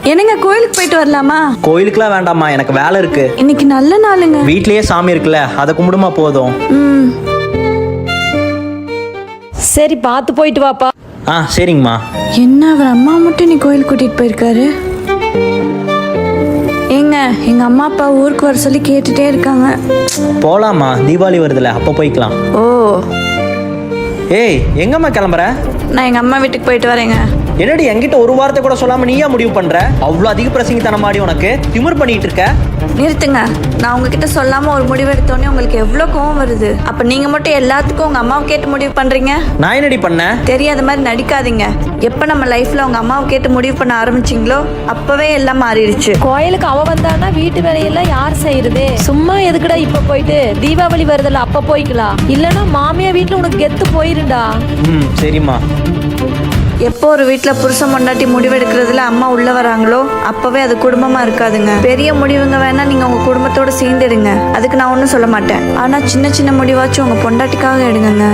என்னங்க கோயிலுக்கு போயிட்டு வரலாமா? கோயிலுக்குலாம் வேண்டாம்மா, எனக்கு வேலை இருக்கு. இன்னைக்கு நல்ல நாளுங்க. வீட்லயே சாமி இருக்குல்ல, அதை கும்பிடுமா போதும். சரி பார்த்து போயிட்டு வாப்பா. சரிங்கம்மா. என்ன அவர் அம்மா மட்டும் நீ கோயில் கூட்டிட்டு போயிருக்காரு? ஏங்க எங்க அம்மா அப்பா ஊருக்கு வர சொல்லி கேட்டுட்டே இருக்காங்க. போலாமா, தீபாவளி வருதுல, அப்போ போய்க்கலாம். ஓ, ஏய் எங்கம்மா கிளம்புற? நான் எங்க அம்மா வீட்டுக்கு போயிட்டு வரேங்க. என்னடி என்கிட்ட ஒரு வார்த்தை கூட சொல்லாம நீயா முடிவு பண்ற? அவ்வளோ அதிக பிரசங்கித்தனமாடி உனக்கு திமிர் பண்ணிட்டு இருக்க. நிறுத்துங்க. நான் உங்ககிட்ட சொல்லாம ஒரு முடிவு எடுத்தோடனே உங்களுக்கு எவ்வளவு கோவம் வருது. அப்ப நீங்க மட்டும் எல்லாத்துக்கும் உங்க அம்மாவை கேட்டு முடிவு பண்றீங்க. நான் என்னடி பண்ணேன்? தெரியாத மாதிரி நடிக்காதீங்க. எப்ப நம்ம லைஃப்ல உங்க அம்மாவை கேட்டு முடிவு பண்ண ஆரம்பிச்சிங்களோ அப்பவே எல்லாம் மாறிடுச்சு. கோயிலுக்கு அவ வந்தானா வீட்டு வேலையெல்லாம் யார் செய்யறது? சும்மா எதுக்குடா இப்ப போயிட்டு, தீபாவளி வருதுல அப்ப போய்க்கலாம். இல்லன்னா மாமியா வீட்டுல உனக்கு கெத்து போயிருண்டா. சரிம்மா. எப்போ ஒரு வீட்டில் புருஷன் பொண்டாட்டி முடிவெடுக்கிறதுல அம்மா உள்ள வராங்களோ அப்பவே அது குடும்பமா இருக்காதுங்க. பெரிய முடிவுங்க வேணா நீங்க உங்க குடும்பத்தோட சேர்ந்துடுங்க, அதுக்கு நான் ஒன்றும் சொல்ல மாட்டேன். ஆனா சின்ன சின்ன முடிவாச்சும் உங்க பொண்டாட்டிக்காக எடுங்க.